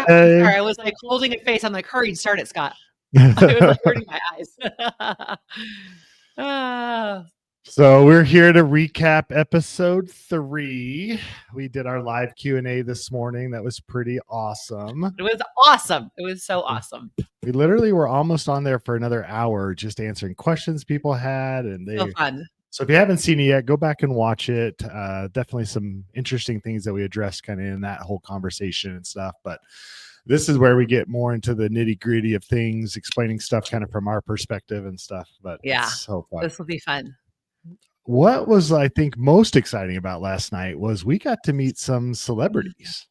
Hey. Sorry, I was like holding a face. I'm like, hurry, start it, Scott. I was like hurting my eyes. So we're here to recap episode 3. We did our live Q&A this morning. That was pretty awesome. It was awesome. It was so awesome. We literally were almost on there for another hour just answering questions people had. And So fun. So if you haven't seen it yet, go back and watch it. Definitely some interesting things that we addressed kind of in that whole conversation and stuff. But this is where we get more into the nitty gritty of things, explaining stuff kind of from our perspective and stuff. But yeah, it's so fun. This will be fun. What was, I think, most exciting about last night was we got to meet some celebrities.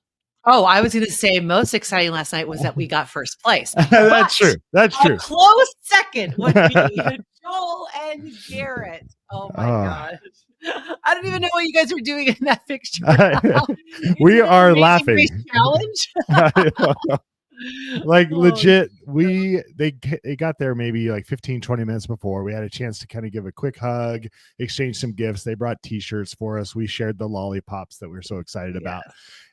Oh, I was going to say most exciting last night was that we got first place. That's true. That's true. A close second would be Joel and Garrett. Oh my gosh. I don't even know what you guys were doing in that picture. We are laughing. Challenge. Like legit, they got there maybe like 15-20 minutes before. We had a chance to kind of give a quick hug, exchange some gifts. They brought t-shirts for us. We shared the lollipops that we were so excited about.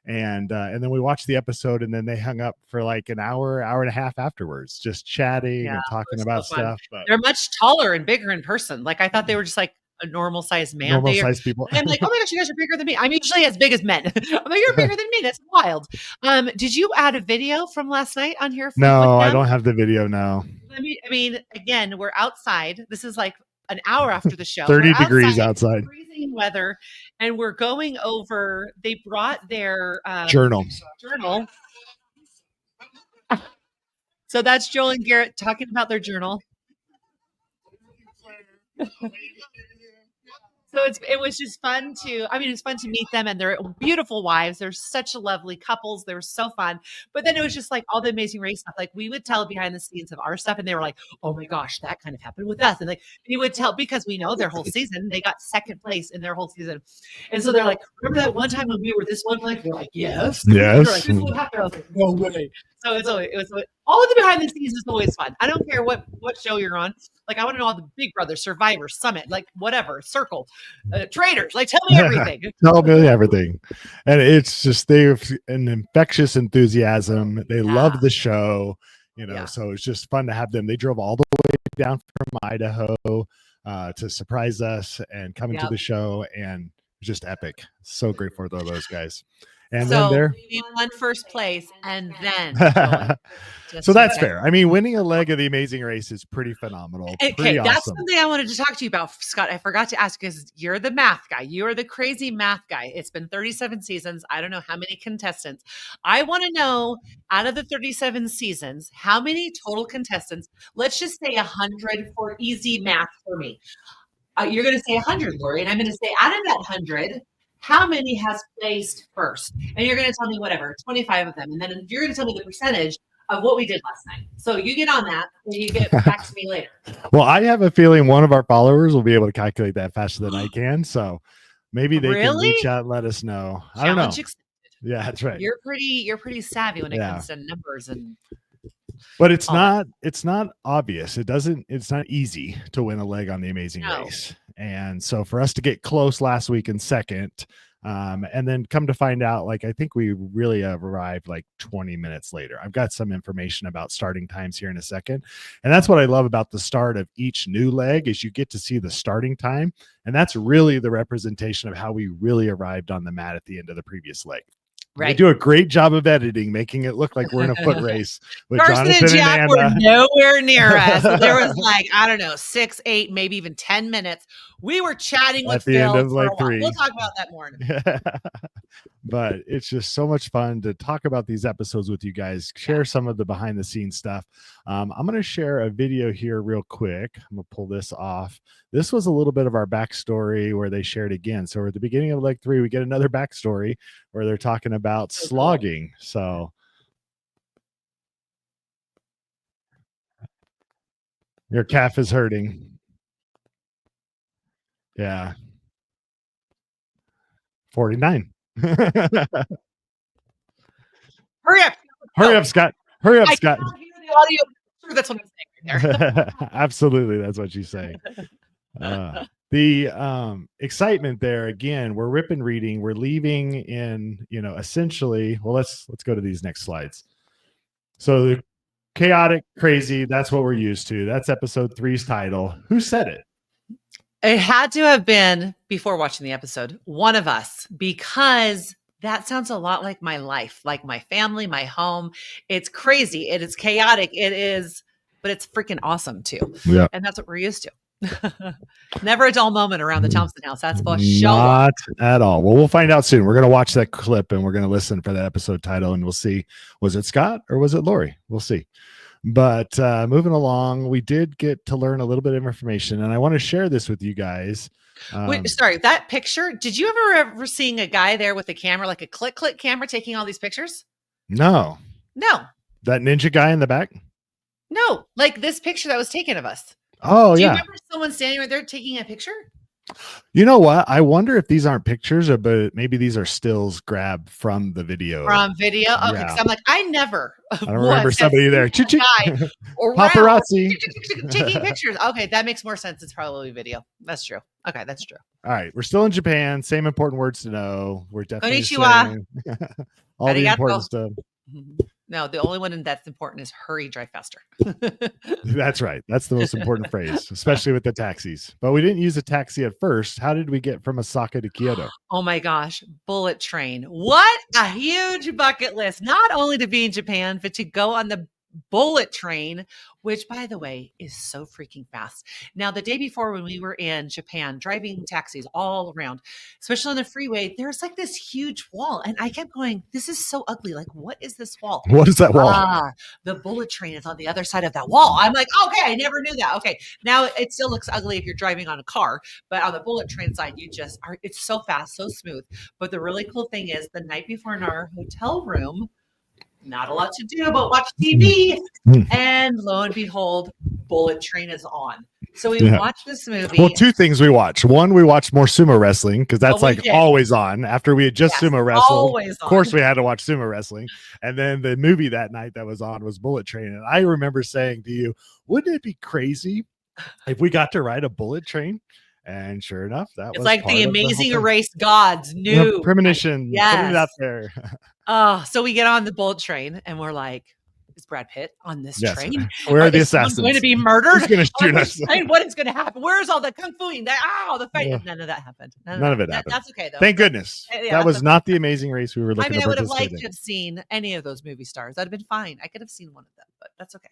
And then we watched the episode, and then they hung up for like an hour and a half afterwards, just chatting and talking about stuff. But they're much taller and bigger in person. Like I thought they were just like a normal sized man. Normal sized people. I'm like, oh my gosh, you guys are bigger than me. I'm usually as big as men. I'm like, you're bigger than me. That's wild. Did you add a video from last night on here? No, I don't have the video now. I mean, again, we're outside. This is like an hour after the show. 30 degrees outside. Freezing weather. And we're going over, they brought their journal. So that's Joel and Garrett talking about their journal. So it was just fun it's fun to meet them, and they're beautiful wives. They're such lovely couples. They were so fun. But then it was just like all the Amazing Race stuff. Like we would tell behind the scenes of our stuff, and they were like, oh my gosh, that kind of happened with us. And like we would tell, because we know their whole season. They got second place in their whole season. And so they're like, remember that one time when we were this one place? We're like, yes. Yes. They're like, this is what happened. I was like, no way. So it was all of the behind the scenes is always fun. I don't care what show you're on. Like I want to know all the Big Brother, Survivor, Summit, like whatever, Circle, Traders. Like tell me everything. Tell me everything. And it's just they have an infectious enthusiasm. They love the show, So it's just fun to have them. They drove all the way down from Idaho to surprise us and come into the show, and just epic. So grateful for those guys. And so then we won first place, and then so that's fair. I mean, winning a leg of the Amazing Race is pretty phenomenal. Okay, that's something I wanted to talk to you about, Scott. I forgot to ask, because you're the math guy. You're the crazy math guy. It's been 37 seasons. I don't know how many contestants. I want to know, out of the 37 seasons, how many total contestants? Let's just say 100 for easy math for me. You're going to say 100, Lori, and I'm going to say out of that 100. How many has placed first? And you're going to tell me whatever, 25 of them. And then you're going to tell me the percentage of what we did last night. So you get on that, and you get back to me later. Well, I have a feeling one of our followers will be able to calculate that faster than I can. So maybe they can reach out and let us know. I don't know. Accepted. Yeah, that's right. You're pretty savvy when it comes to numbers and. But it's not obvious. It's not easy to win a leg on the Amazing Race. And so for us to get close last week in second, and then come to find out, like, I think we really arrived like 20 minutes later. I've got some information about starting times here in a second. And that's what I love about the start of each new leg, is you get to see the starting time. And that's really the representation of how we really arrived on the mat at the end of the previous leg. Right. They do a great job of editing, making it look like we're in a foot race. With Carson and Jack were nowhere near us. So there was like, I don't know, 6, 8, maybe even 10 minutes. We were chatting with Phil at the end of like 3. We'll talk about that more. But it's just so much fun to talk about these episodes with you guys, share some of the behind the scenes stuff. I'm going to share a video here real quick. I'm going to pull this off. This was a little bit of our backstory where they shared again. So at the beginning of leg 3, we get another backstory where they're talking about slogging. So your calf is hurting. Yeah. 49. Hurry up. Hurry up, Scott. Hurry up, Scott. Hear the audio. That's what I'm saying. there. Absolutely, that's what she's saying. The excitement there again, we're rip and reading, we're leaving in, essentially, well, let's go to these next slides. So the chaotic, crazy, that's what we're used to. That's episode 3's title. Who said it? It had to have been, before watching the episode, one of us, because that sounds a lot like my life, like my family, my home. It's crazy. It is chaotic. It is, but it's freaking awesome too. Yeah. And that's what we're used to. Never a dull moment around the Thompson house. That's for sure. Not at all. Well, we'll find out soon. We're going to watch that clip and we're going to listen for that episode title and we'll see, was it Scott or was it Lori? We'll see. But moving along, we did get to learn a little bit of information and I want to share this with you guys. Wait, sorry, that picture, did you ever seeing a guy there with a camera, like a click camera taking all these pictures? No. That ninja guy in the back? No, like this picture that was taken of us. Oh, Do you yeah. remember someone standing right there taking a picture? You know what? I wonder if these aren't pictures, but maybe these are stills grabbed from the video. From video? Okay, Yeah. because I'm like, I never. I don't remember somebody there. Paparazzi. Taking pictures. Okay, that makes more sense. It's probably video. That's true. Okay, that's true. All right, we're still in Japan. Same important words to know. We're definitely Konnichiwa. all the important stuff. No, the only one that's important is hurry, drive faster. That's right. That's the most important phrase, especially with the taxis. But we didn't use a taxi at first. How did we get from Osaka to Kyoto? Oh my gosh, bullet train. What a huge bucket list. Not only to be in Japan, but to go on the bullet train, which by the way is so freaking fast. Now, the day before when we were in Japan, driving taxis all around, especially on the freeway, there's like this huge wall. And I kept going, this is so ugly. Like, what is this wall? What is that wall? The bullet train is on the other side of that wall. I'm like, okay, I never knew that. Okay. Now it still looks ugly if you're driving on a car, but on the bullet train side, you just are, it's so fast, so smooth. But the really cool thing is the night before in our hotel room, not a lot to do but watch TV. And lo and behold, bullet train is on. So we watched this movie. Well, two things we watched. One, we watched more sumo wrestling because that's always on. After we had just sumo wrestled, of course we had to watch sumo wrestling. And then the movie that night that was on was Bullet Train. And I remember saying to you, wouldn't it be crazy if we got to ride a bullet train? And sure enough, that was like the Amazing Race gods knew. Premonition. Put it out there. So we get on the bullet train and we're like, is Brad Pitt on this train? Where are the assassins? Going to be murdered? Who's going to shoot us? What is going to happen? Where's all the kung fuing? The fight? None of that happened. None of it happened. That's okay though. Thank goodness. That was not the Amazing Race we were looking to participate in. I would have liked to have seen any of those movie stars. That'd have been fine. I could have seen one of them, but that's okay.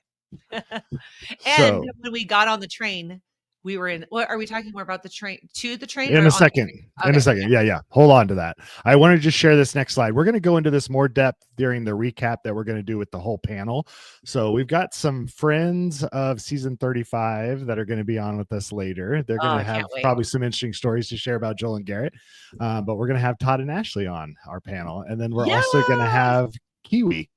And when we got on the train, we were in, what are we talking more about the train in a second? Okay. In a second. Yeah. Hold on to that. I want to just share this next slide. We're going to go into this more depth during the recap that we're going to do with the whole panel. So we've got some friends of season 35 that are going to be on with us later. They're going to have probably some interesting stories to share about Joel and Garrett. But we're going to have Todd and Ashley on our panel. And then we're also going to have Kiwi.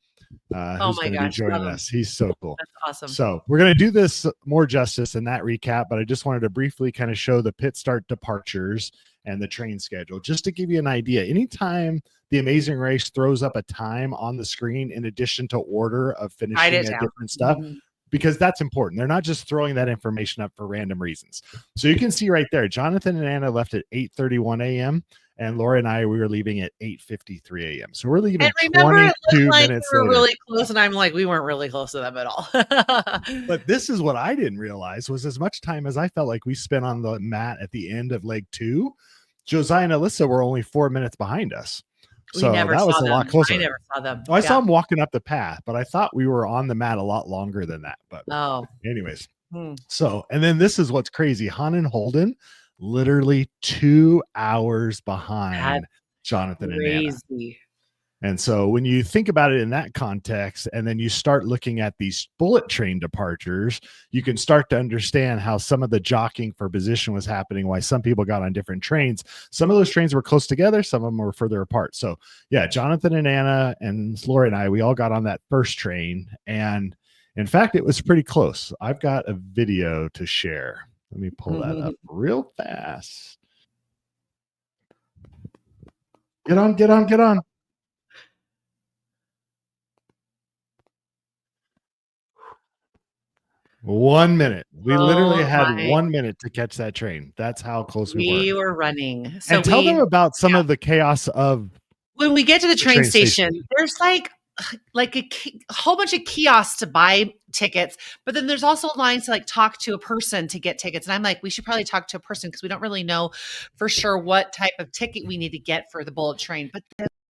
Who's going to be joining us. He's so cool. That's awesome. So we're going to do this more justice in that recap, but I just wanted to briefly kind of show the pit start departures and the train schedule just to give you an idea. Anytime the Amazing Race throws up a time on the screen in addition to order of finishing at different stuff, because that's important. They're not just throwing that information up for random reasons. So you can see right there, Jonathan and Anna left at 8:31 a.m. and Laura and I, we were leaving at 8:53 a.m. So we're leaving 22 minutes we were really close, and I'm like, we weren't really close to them at all. But this is what I didn't realize was as much time as I felt like we spent on the mat at the end of leg 2, Josiah and Alyssa were only 4 minutes behind us. So that was a lot closer. I never saw them. I saw them walking up the path, but I thought we were on the mat a lot longer than that. But anyways, so, and then this is what's crazy. Han and Holden, literally 2 hours behind Jonathan and Anna. And so when you think about it in that context, and then you start looking at these bullet train departures, you can start to understand how some of the jockeying for position was happening, why some people got on different trains. Some of those trains were close together, some of them were further apart. So yeah, Jonathan and Anna and Lori and I, we all got on that first train. And in fact, it was pretty close. I've got a video to share. Let me pull that up real fast. Get on. 1 minute. We literally Oh had my. 1 minute to catch that train. That's how close we We were. were running. So And tell them about some yeah. of the chaos of When we get to the the train train station, station. there's like a whole bunch of kiosks to buy tickets, but then there's also lines to like talk to a person to get tickets. And I'm like, we should probably talk to a person because we don't really know for sure what type of ticket we need to get for the bullet train. But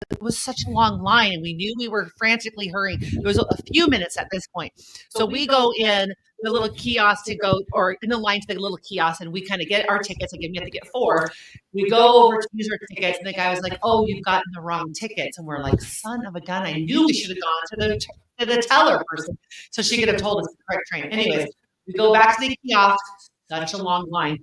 it was such a long line, and we knew we were frantically hurrying. It was a few minutes at this point. So we go in the little kiosk to go, or in the line to the little kiosk, and we kind of get our tickets. Again, we have to get four. We go over to use our tickets, and the guy was like, "Oh, you've gotten the wrong tickets." And we're like, "Son of a gun! I knew we should have gone to the teller person, so she could have told us the correct train." Anyways, we go back to the kiosk. Such a long line.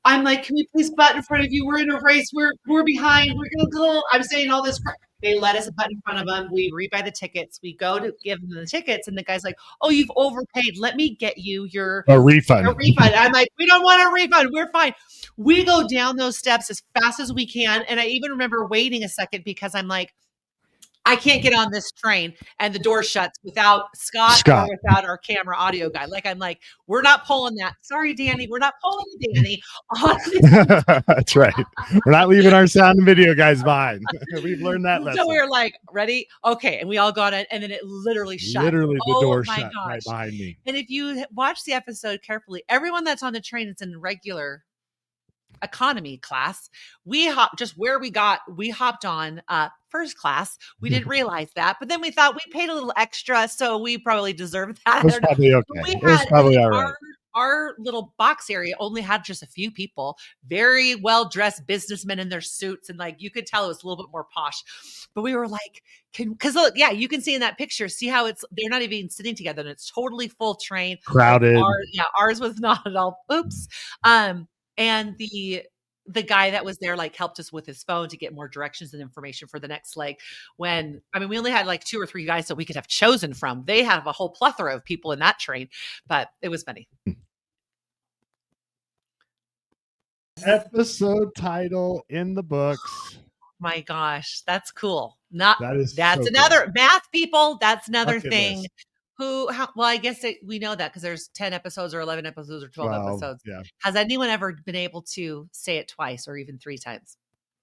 I'm like, "Can we please butt in front of you? We're in a race. We're behind. We're gonna go." I'm saying all this crap. They let us butt in front of them. We rebuy the tickets. We go to give them the tickets, and the guy's like, "Oh, you've overpaid. Let me get you your A refund. a refund." I'm like, "We don't want a refund. We're fine." We go down those steps as fast as we can, and I even remember waiting a second because I'm like, I can't get on this train and the door shuts without Scott or without our camera audio guy. Like, I'm like, we're not pulling that. Sorry, Danny. We're not pulling Danny on this. That's right. We're not leaving our sound and video guys behind. We've learned that lesson. So we were like, ready? Okay. And we all got it. And then it literally shut. Literally the door my shut right behind me. And if you watch the episode carefully, everyone that's on the train is in regular economy class. We hopped on first class. We didn't realize that, but then we thought we paid a little extra, so we probably deserved that. It was probably okay. It was probably all right. Our little box area only had just a few people, very well dressed businessmen in their suits, and like you could tell it was a little bit more posh. But we were like, because look, yeah, you can see in that picture, see how they're not even sitting together, and it's totally full train, crowded. Ours was not at all. Oops. And the guy that was there like helped us with his phone to get more directions and information for the next leg. We only had like 2 or 3 guys that we could have chosen from. They have a whole plethora of people in that train, but it was funny. Episode title in the books. My gosh, that's cool. That's so another cool. Math people. That's another thing. I guess we know that because there's 10 episodes or 11 episodes or 12 episodes. Yeah. Has anyone ever been able to say it twice or even 3 times?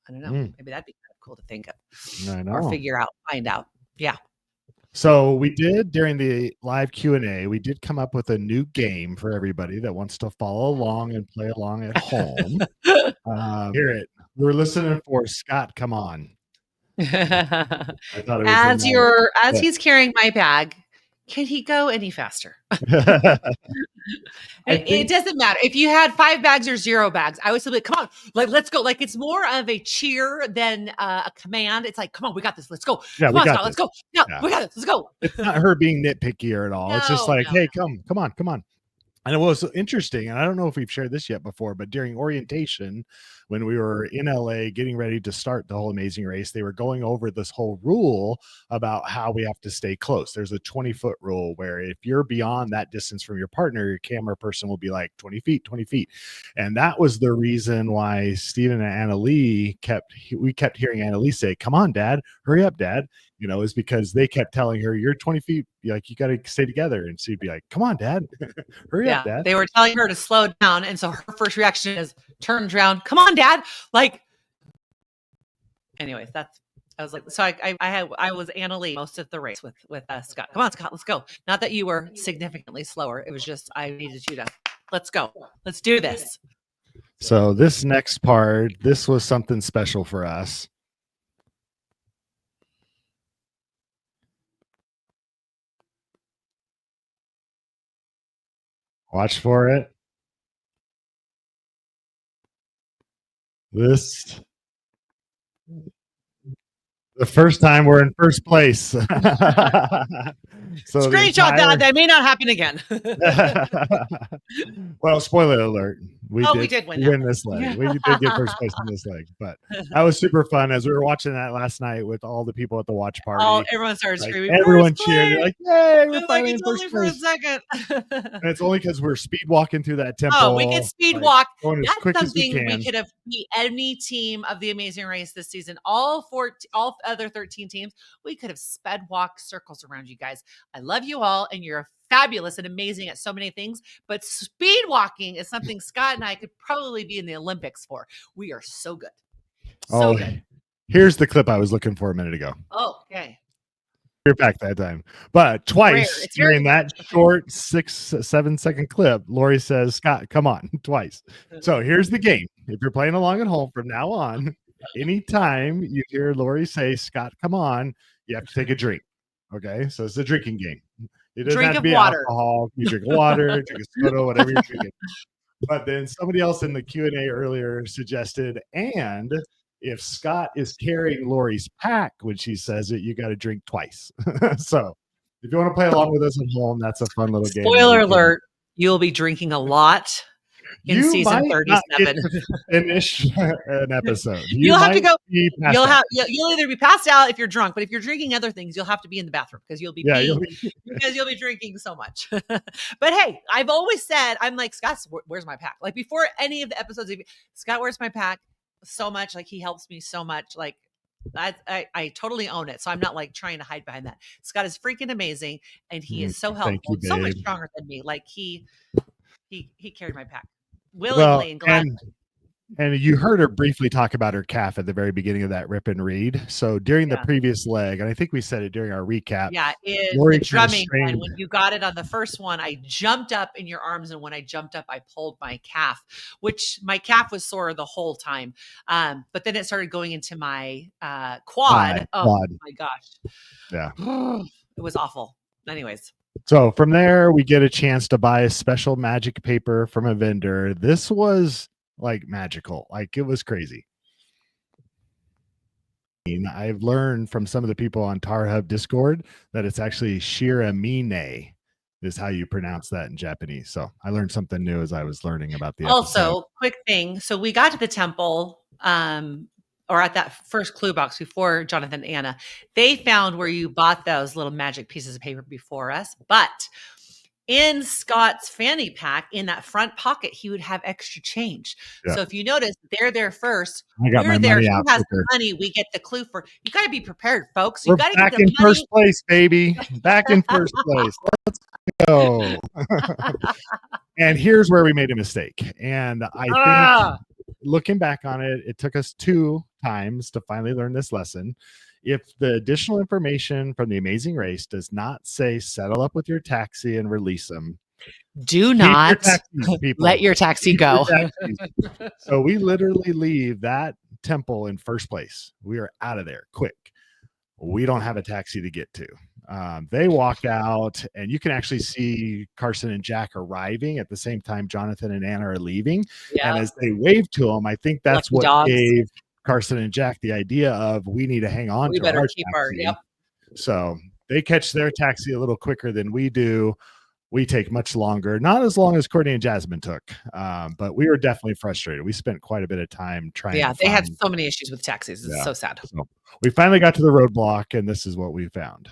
I don't know. Maybe that'd be kind of cool to think of. I know. Or find out. Yeah. So we did during the live Q&A, we did come up with a new game for everybody that wants to follow along and play along at home. Hear it. We're listening for Scott. Come on. I thought it was he's carrying my bag. Can he go any faster? It doesn't matter. If you had 5 bags or 0 bags, I would still be like, come on, like, let's go. Like, it's more of a cheer than a command. It's like, come on, we got this. Let's go. Yeah, come on, Scott, let's go. No, we got this. Let's go. It's not her being nitpicky at all. It's just like, hey, come on. And it was interesting, and I don't know if we've shared this yet before, but during orientation, when we were in LA getting ready to start the whole amazing race, they were going over this whole rule about how we have to stay close. There's a 20-foot rule where if you're beyond that distance from your partner, your camera person will be like 20 feet. And that was the reason why Steven and Annalee kept hearing Annalee say, come on, Dad, hurry up, Dad. Is because they kept telling her, you're 20 feet, like, you got to stay together. And she'd be like, come on, Dad, hurry up, Dad. They were telling her to slow down. And so her first reaction is turn around, come on, Dad. Like, anyways, I was like, so I was Annalee most of the race with Scott. Come on, Scott, let's go. Not that you were significantly slower. It was just, I needed you to, let's go. Let's do this. So this next part, this was something special for us. Watch for it. The first time we're in first place. So screenshot that may not happen again. Well, spoiler alert. We did win this leg. Yeah. We did get first place in this leg, but that was super fun as we were watching that last night with all the people at the watch party. Everyone started screaming. Everyone cheered. You're like, yay, we're finally in first first place. For a second. And it's only because we're speed walking through that temple. Oh, we can speed walk. Going as quick as we can. We could have beat any team of the Amazing Race this season. All other 13 teams, we could have sped walk circles around you guys. I love you all, and you're fabulous and amazing at so many things, but speed walking is something Scott and I could probably be in the Olympics for. We are so good. So good. Here's the clip I was looking for a minute ago. Oh, okay. You're back that time. But twice during that short 6-7 second clip, Lori says, Scott, come on, twice. So here's the game. If you're playing along at home from now on, anytime you hear Lori say, Scott, come on, you have to take a drink. Okay. So it's a drinking game. It doesn't have to be alcohol. You drink water, drink a soda, whatever you're drinking. But then somebody else in the Q&A earlier suggested, and if Scott is carrying Lori's pack when she says it, you got to drink twice. So if you want to play along with us at home, that's a fun little game. Spoiler alert, you'll be drinking a lot in season 37. Finish an episode. You'll have to go. You'll either be passed out if you're drunk, but if you're drinking other things, you'll have to be in the bathroom because you'll be because you'll be drinking so much. But hey, I've always said, I'm like, Scott, where's my pack? Like before any of the episodes, Scott, where's my pack? So much, like he helps me so much. Like I totally own it. So I'm not like trying to hide behind that. Scott is freaking amazing, and he is so helpful, so much stronger than me. Like he carried my pack willingly and gladly. And you heard her briefly talk about her calf at the very beginning of that rip and read. So during the previous leg, and I think we said it during our recap. Yeah, the drumming. And when you got it on the first one, I jumped up in your arms. And when I jumped up, I pulled my calf, which my calf was sore the whole time. But then it started going into my quad. My gosh. Yeah. It was awful. Anyways. So from there, we get a chance to buy a special magic paper from a vendor. This was like magical, like it was crazy. I've learned from some of the people on Tar Hub Discord that it's actually Shiramine is how you pronounce that in Japanese. So I learned something new as I was learning about the episode. Quick thing. So we got to the temple, or at that first clue box before Jonathan and Anna. They found where you bought those little magic pieces of paper before us, but in Scott's fanny pack, in that front pocket, he would have extra change. Yeah. So if you notice, they're there first. I got my money out. Who has the money? We get the clue for. You got to be prepared, folks. We're back in first place, baby. Back in first place. Let's go. And here's where we made a mistake. And I think looking back on it, it took us 2 times to finally learn this lesson. If the additional information from the Amazing Race does not say settle up with your taxi and release them, do not let your taxi go. So we literally leave that temple in first place. We are out of there quick. We don't have a taxi to get to. They walk out, and you can actually see Carson and Jack arriving at the same time Jonathan and Anna are leaving. Yeah. And as they wave to them, I think that's what gave Carson and Jack the idea of we need to hang on to our taxi. So they catch their taxi a little quicker than we do. We take much longer, not as long as Courtney and Jasmine took, but we were definitely frustrated. We spent quite a bit of time trying. Yeah, they had so many issues with taxis. It's so sad. So we finally got to the roadblock, and this is what we found.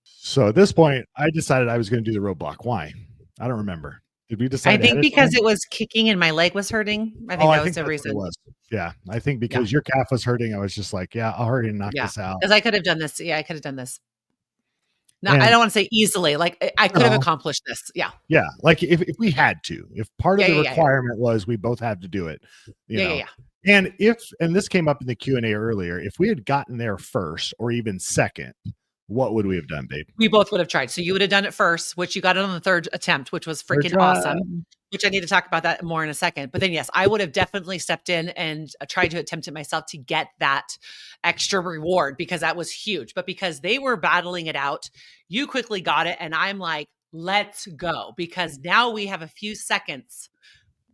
So at this point, I decided I was going to do the roadblock. Why? I don't remember. Did we decide? I think because it was kicking and my leg was hurting. I think that was the reason. Yeah, I think because your calf was hurting, I was just like, I'll hurry and knock this out. Because I could have done this. Yeah, I could have done this. No, I don't want to say easily. Like I could have accomplished this. Yeah. Yeah. Like if we had to, if part of the requirement was we both had to do it. You know? And this came up in the Q&A earlier, if we had gotten there first or even second, what would we have done, babe? We both would have tried. So you would have done it first, which you got it on the 3rd attempt, which was freaking awesome, which I need to talk about that more in a second. But then, yes, I would have definitely stepped in and tried to attempt it myself to get that extra reward because that was huge. But because they were battling it out, you quickly got it. And I'm like, let's go, because now we have a few seconds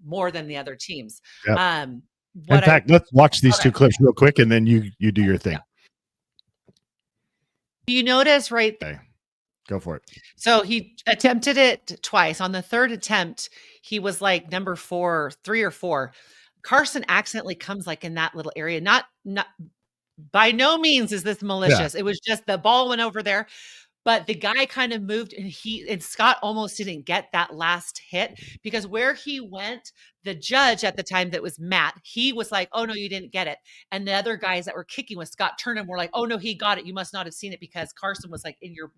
more than the other teams. Yep. In fact, let's watch these 2 clips real quick, and then you do your thing. Yeah. You notice, right? Okay. Go for it. So he attempted it twice. On the 3rd attempt, he was like number 4, 3 or 4. Carson accidentally comes like in that little area. Not by no means is this malicious. It was just the ball went over there. But the guy kind of moved, and Scott almost didn't get that last hit, because where he went, the judge at the time, that was Matt, he was like, "Oh no, you didn't get it." And the other guys that were kicking with Scott turned and were like, "Oh no, he got it. You must not have seen it, because Carson was like in your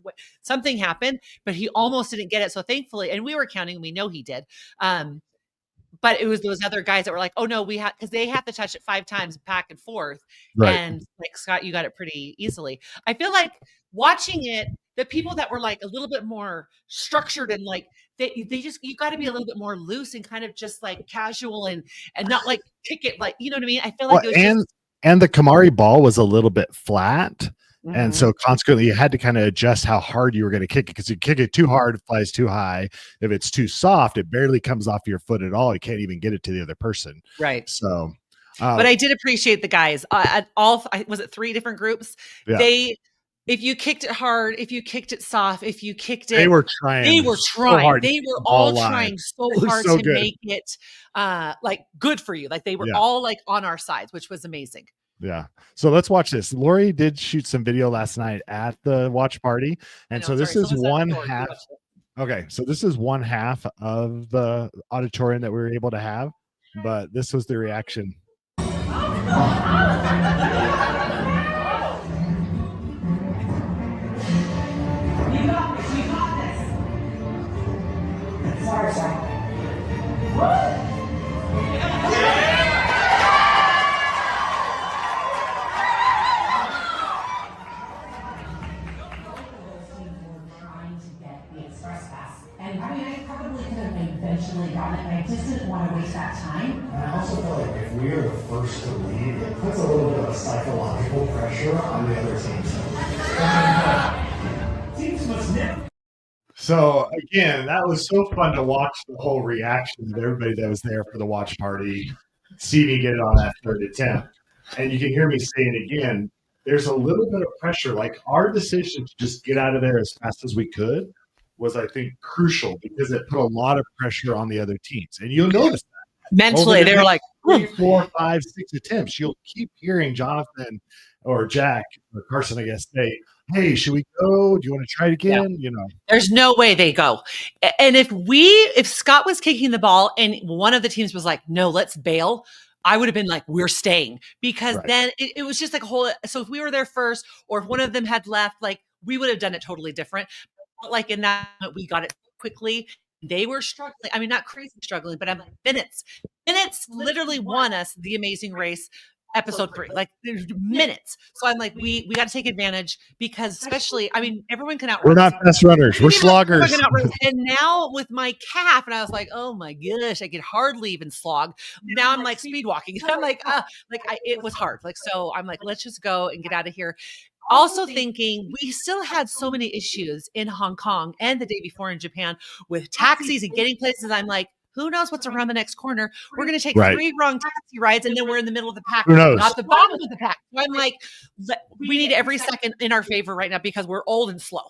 something happened, but he almost didn't get it." So thankfully, and we were counting, we know he did. But it was those other guys that were like, "Oh no, we had," because they have to touch it 5 times back and forth. Right. And like, Scott, you got it pretty easily. I feel like watching it, the people that were like a little bit more structured, and like they just, you got to be a little bit more loose and kind of just like casual, and not like kick it, like, you know what I mean? I feel like it was and the Kamari ball was a little bit flat. And Mhm. so consequently, you had to kind of adjust how hard you were going to kick it, because you kick it too hard, it flies too high. If it's too soft, it barely comes off your foot at all. You can't even get it to the other person. Right. So, but I did appreciate the guys at all. Was it 3 different groups? Yeah. If you kicked it hard, if you kicked it soft, if you kicked it, they were trying. So hard they to were the all ball trying so It was hard so to good. make it like good for you. Like they were Yeah. all like on our sides, which was amazing. Yeah. So let's watch this. Lori did shoot some video last night at the watch party. And so this is one half. Okay. So this is one half of the auditorium that we were able to have, but this was the reaction. And I mean, I probably could have eventually gotten it, but I just didn't want to waste that time. And I also feel like if we are the first to leave, it puts a little bit of psychological pressure on the other teams. Teams must never. So again, that was so fun to watch the whole reaction of everybody that was there for the watch party, see me get it on that third attempt. And you can hear me saying again, there's a little bit of pressure. Like our decision to just get out of there as fast as we could was, I think, crucial, because it put a lot of pressure on the other teams. And you'll notice that. Mentally, they were like 3, 4, 5, 6 attempts. You'll keep hearing Jonathan or Jack or Carson, I guess, say, "Hey, should we go? Do you want to try it again?" You know, there's no way they go. And if Scott was kicking the ball and one of the teams was like, "No, let's bail," I would have been like, "We're staying," because then it was just like a whole. So if we were there first, or if one of them had left, like we would have done it totally different. But like in that moment, we got it quickly. They were struggling. I mean, not crazy struggling, but I'm like, minutes literally won us the Amazing Race episode 3, like there's minutes. So I'm like, we got to take advantage, because especially, I mean, everyone can outrun. We're not fast runners, we're sloggers. And now with my calf, and I was like, oh my gosh, I could hardly even slog. Now I'm like speed walking. I'm like, it was hard. Like, so I'm like, let's just go and get out of here. Also thinking we still had so many issues in Hong Kong and the day before in Japan with taxis and getting places. I'm like, who knows what's around the next corner? We're going to take 3 wrong taxi rides, and then we're in the middle of the pack, Who knows? not the bottom of the pack. So I'm like, we need every second in our favor right now, because we're old and slow.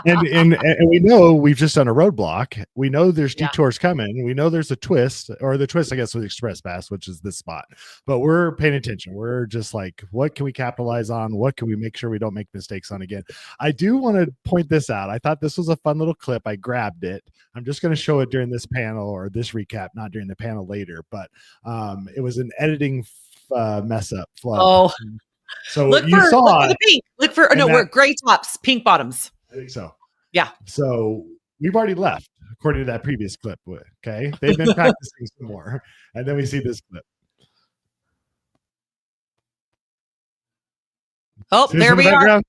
and we know we've just done a roadblock. We know there's detours coming. We know there's a twist, or the twist, I guess, with Express Pass, which is this spot. But we're paying attention. We're just like, what can we capitalize on? What can we make sure we don't make mistakes on again? I do want to point this out. I thought this was a fun little clip. I grabbed it. I'm just going to show it during this panel, or this recap, not during the panel later. But it was an editing mess up. Oh, so look you for the pink. Look for we're gray tops, pink bottoms. I think so. Yeah. So we've already left, according to that previous clip. Okay. They've been practicing some more. And then we see this clip. Oh, there we are.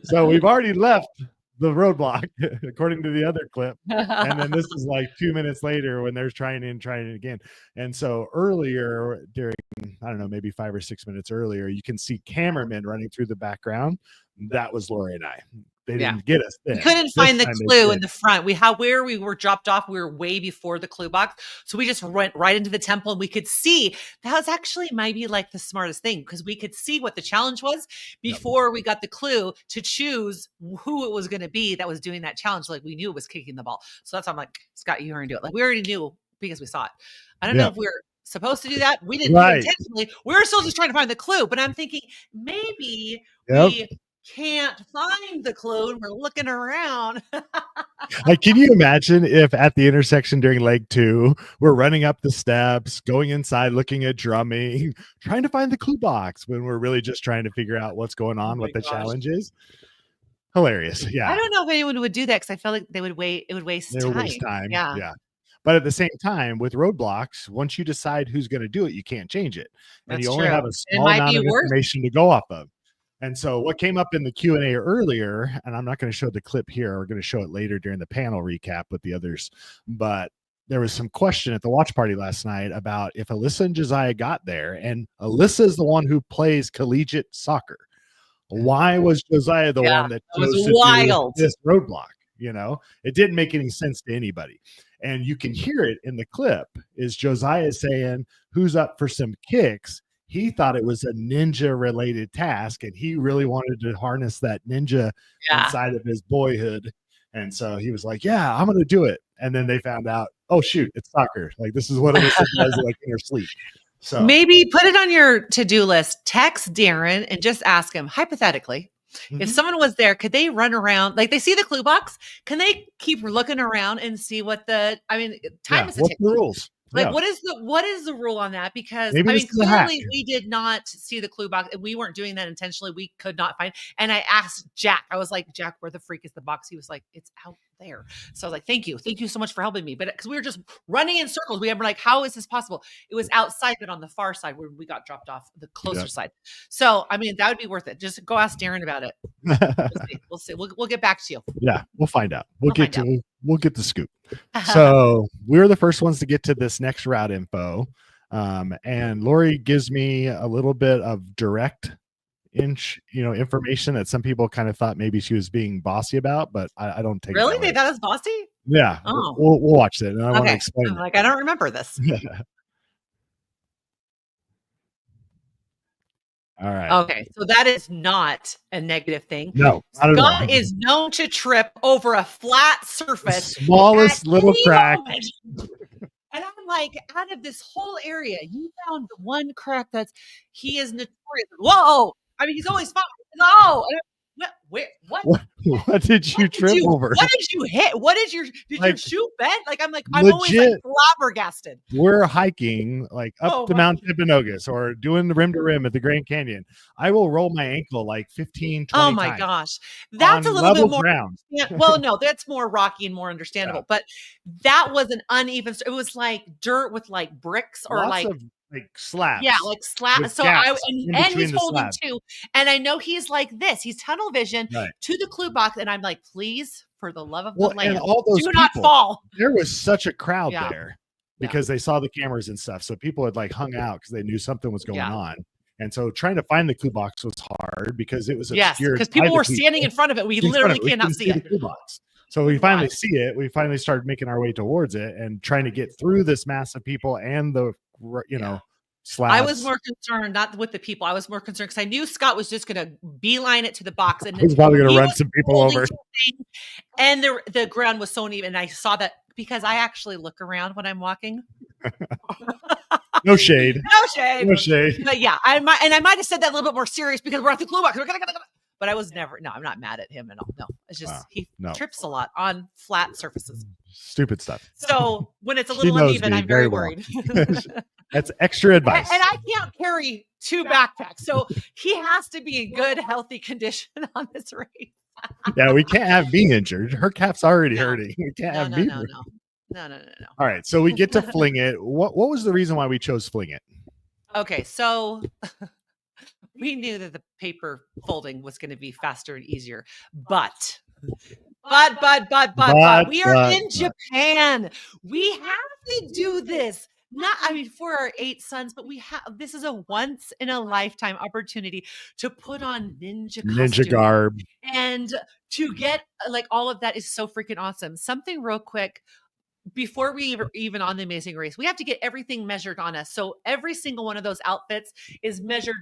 So we've already left the roadblock, according to the other clip. And then this is like 2 minutes later when they're trying it again. And so earlier, during, I don't know, maybe 5 or 6 minutes earlier, you can see cameramen running through the background. That was Lori and I. They didn't get us there. We couldn't find the clue in the front. Where we were dropped off, we were way before the clue box. So we just went right into the temple, and we could see. That was actually maybe like the smartest thing, because we could see what the challenge was before we got the clue to choose who it was going to be that was doing that challenge. Like we knew it was kicking the ball. So that's why I'm like, Scott, you already do it. Like we already knew because we saw it. I don't know if we're supposed to do that. We didn't do it intentionally. We were still just trying to find the clue. But I'm thinking maybe we can't find the clue and we're looking around. Like, can you imagine if at the intersection during leg 2, we're running up the steps, going inside, looking at drumming, trying to find the clue box when we're really just trying to figure out what's going on, what the challenge is? Hilarious. Yeah. I don't know if anyone would do that because I felt like they would wait. It would waste time. Yeah. But at the same time, with roadblocks, once you decide who's going to do it, you can't change it. And you only have a small amount of information to go off of. And so what came up in the Q&A earlier, and I'm not going to show the clip here, we're going to show it later during the panel recap with the others, but there was some question at the watch party last night about if Alyssa and Josiah got there, and Alyssa is the one who plays collegiate soccer. Why was Josiah the one that chose to do this roadblock? You know, it didn't make any sense to anybody. And you can hear it in the clip is Josiah saying, who's up for some kicks? He thought it was a ninja related task, and he really wanted to harness that ninja inside of his boyhood. And so he was like, yeah, I'm going to do it. And then they found out, oh, shoot, it's soccer. Like, this is what Alyssa does like in her sleep. So maybe put it on your to-do list, text Darren and just ask him, hypothetically, if someone was there, could they run around? Like, they see the clue box. Can they keep looking around and see what time is the rules? Like, what is the rule on that? Because clearly we did not see the clue box and we weren't doing that intentionally. We could not find. And I asked Jack, I was like, Jack, where the freak is the box? He was like, it's out there. So I was like, thank you so much for helping me. But because we were just running in circles, we were like, how is this possible? It was outside, but on the far side where we got dropped off, the closer side. So, that would be worth it. Just go ask Darren about it. We'll see. We'll get back to you. Yeah, we'll find out. We'll get the scoop. So we were the first ones to get to this next route info. And Lori gives me a little bit of direct information that some people kind of thought maybe she was being bossy about, but I don't take really? it They thought it was bossy? Yeah. Oh. We'll watch it. And I want to explain. Like, I don't remember this. All right. Okay. So that is not a negative thing. No. Scott is known to trip over a flat surface. The smallest little crack. And I'm like, out of this whole area, you found the one crack he is notorious. Whoa. He's always fine. No. What did you trip over? What did you hit? Did your shoe bend? Like, I'm always like flabbergasted. We're hiking up to Mount Timpanogos or doing the rim to rim at the Grand Canyon. I will roll my ankle like 15, 20 times. Oh my gosh. That's a little bit more ground. Well, no, that's more rocky and more understandable. But that was an uneven. It was like dirt with like bricks or lots of slabs. Yeah, like slabs. So he's holding two. And I know he's like this. He's tunnel vision to the clue box. And I'm like, please, for the love of the land, and all those do not fall. There was such a crowd there because they saw the cameras and stuff. So people had hung out because they knew something was going on. And so trying to find the clue box was hard because it was obscured. Because people were standing in front of it. We literally cannot see it. So we finally see it. We finally started making our way towards it and trying to get through this mass of people and the slabs. I was more concerned, not with the people. I was more concerned because I knew Scott was just going to beeline it to the box. And he's probably going to run some people over. And the ground was so uneven. And I saw that because I actually look around when I'm walking. No shade. No shade. But yeah, I might have said that a little bit more serious because we're at the clue box. But I was never. No, I'm not mad at him at all. No, it's just he trips a lot on flat surfaces. Stupid stuff. So when it's a little uneven, I'm very worried. That's extra advice. And I can't carry 2 backpacks, so he has to be in good, healthy condition on this race. Yeah, we can't have me injured. Her calf's already hurting. We can't have me. No. All right, so we get to Fling It. What was the reason why we chose Fling It? Okay, so we knew that the paper folding was going to be faster and easier, but we are in Japan. We have to do this. For our 8 sons, but this is a once in a lifetime opportunity to put on ninja garb. And to get all of that is so freaking awesome. Something real quick. Before we even on the Amazing Race, we have to get everything measured on us. So every single one of those outfits is measured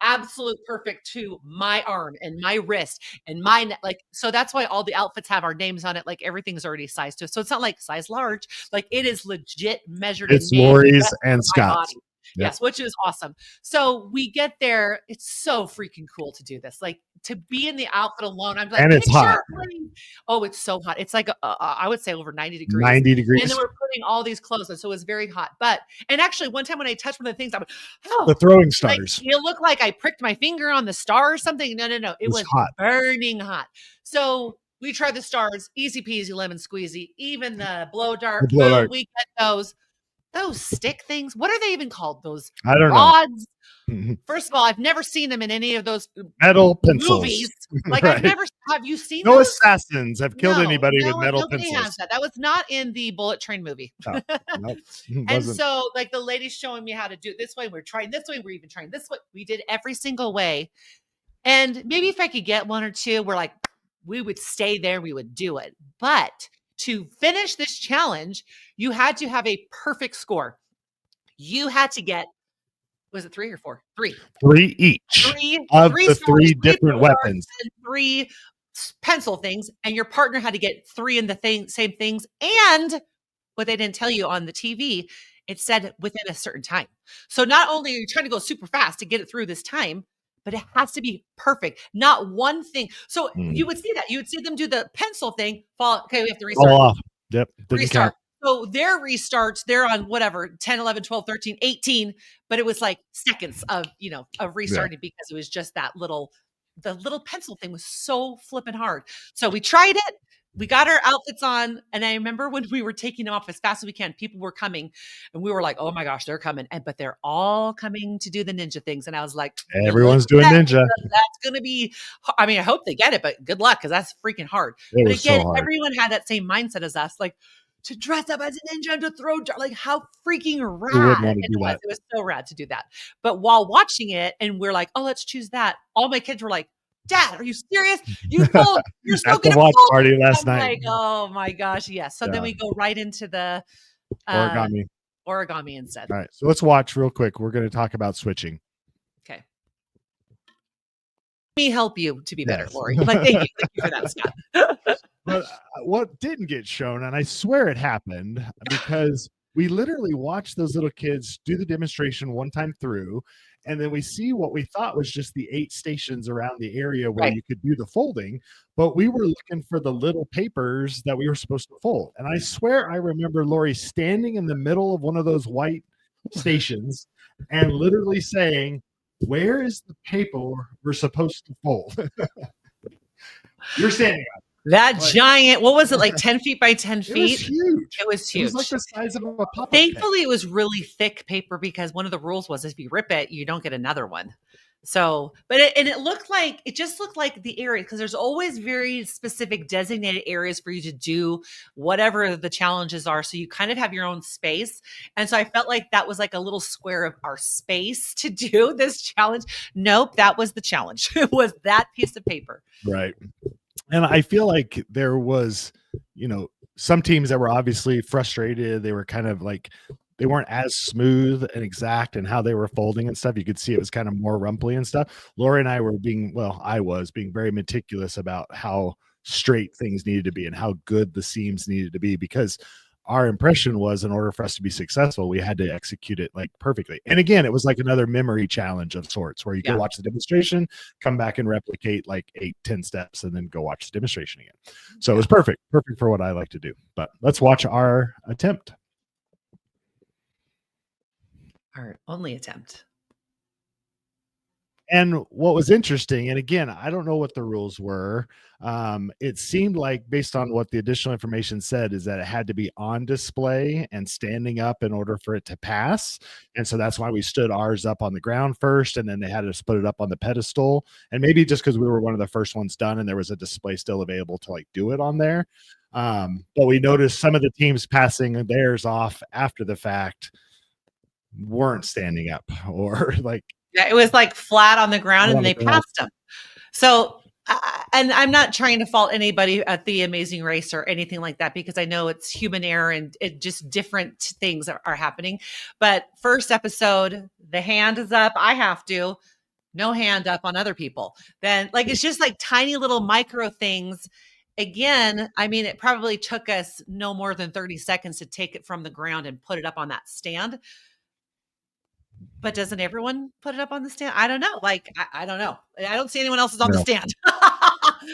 absolute perfect to my arm and my wrist and my neck. Like, so that's why all the outfits have our names on it. Like everything's already sized to. So it's not like size large. Like it is legit measured and It's made Lori's just and for my Scott's. body. Yep. Yes, which is awesome. So we get there. It's so freaking cool to do this. Like to be in the outfit alone. I'm like, And it's hot. please. Oh, it's so hot. It's like, I would say over 90 degrees. 90 And degrees. then we're putting all these clothes on. So it was very hot. And actually one time when I touched one of the things, I'm The throwing like, stars. it looked like I pricked my finger on the star or something. No. It was hot. burning hot. So we tried the stars, easy peasy, lemon squeezy, even the blow dart. The blow dart. We get those stick things. What are they even called? Those I don't rods. know. First of all, I've never seen them in any of those Metal pencils. movies. Like Right. have you seen No those? assassins have killed anybody with metal nobody pencils. has that. That was not in the Bullet Train movie. Oh, nope. And so like the lady's showing me how to do it this way. We're trying this way. We're even trying this way. We did every single way. And maybe if I could get one or two, we're like, we would stay there. We would do it. But to finish this challenge, you had to have a perfect score. You had to get, was it 3 or 4? 3. 3 each of the 3 different weapons. And 3 pencil things. And your partner had to get 3 in the same things. And what they didn't tell you on the TV, it said within a certain time. So not only are you trying to go super fast to get it through this time, but it has to be perfect. Not one thing. So you would see that. You would see them do the pencil thing. Okay, we have to restart. Fall off. Yep. Restart. So their restarts, they're on whatever, 10, 11, 12, 13, 18, but it was like seconds of restarting because it was just the little pencil thing was so flipping hard. So we tried it. We got our outfits on. And I remember when we were taking them off as fast as we can, people were coming and we were like, oh my gosh, they're coming. But they're all coming to do the ninja things. And I was like, everyone's doing ninja. That's going to be, I mean, I hope they get it, but good luck. Cause that's freaking hard. But again, so hard. Everyone had that same mindset as us. Like, to dress up as a ninja and to throw, like how freaking rad it was. It was so rad to do that. But while watching it and we're like, oh, let's choose that. All my kids were like, Dad, are you serious? You're still at the watch party last night. Like, oh my gosh, yes. So then we go right into the origami instead. All right, so let's watch real quick. We're going to talk about switching. Okay. Let me help you to be better, Lori. Like, thank you for that, Scott. But what didn't get shown, and I swear it happened, because we literally watched those little kids do the demonstration one time through, and then we see what we thought was just the 8 stations around the area where you could do the folding, but we were looking for the little papers that we were supposed to fold. And I swear I remember Lori standing in the middle of one of those white stations and literally saying, where is the paper we're supposed to fold? You're standing up. That giant, what was it, like 10 feet by 10 feet? It was huge. It was huge. It was like the size of a pop-up Thankfully, it was really thick paper because one of the rules was if you rip it, you don't get another one. So, but it just looked like the area, because there's always very specific designated areas for you to do whatever the challenges are. So you kind of have your own space. And so I felt like that was like a little square of our space to do this challenge. Nope, that was the challenge. It was that piece of paper. Right. And I feel like there was, some teams that were obviously frustrated. They were kind of like, they weren't as smooth and exact in how they were folding and stuff. You could see it was kind of more rumply and stuff. Lori and I were I was being very meticulous about how straight things needed to be and how good the seams needed to be, because our impression was in order for us to be successful, we had to execute it like perfectly. And again, it was like another memory challenge of sorts where you go watch the demonstration, come back and replicate like 8-10 steps, and then go watch the demonstration again. So it was perfect for what I like to do. But let's watch our attempt. Our only attempt. And what was interesting, and again, I don't know what the rules were. It seemed like, based on what the additional information said, is that it had to be on display and standing up in order for it to pass. And so that's why we stood ours up on the ground first, and then they had us put it up on the pedestal. And maybe just because we were one of the first ones done and there was a display still available to like do it on there. But we noticed some of the teams passing theirs off after the fact weren't standing up, or like, yeah, it was like flat on the ground and they passed them. So, and I'm not trying to fault anybody at the Amazing Race or anything like that, because I know it's human error and it just different things are happening. But first episode, the hand is up. I have to. no hand up on other people. Then like it's just like tiny little micro things. Again, I mean, it probably took us no more than 30 seconds to take it from the ground and put it up on that stand. But doesn't everyone put it up on the stand? I don't know. Like, I don't know. I don't see anyone else's on the stand.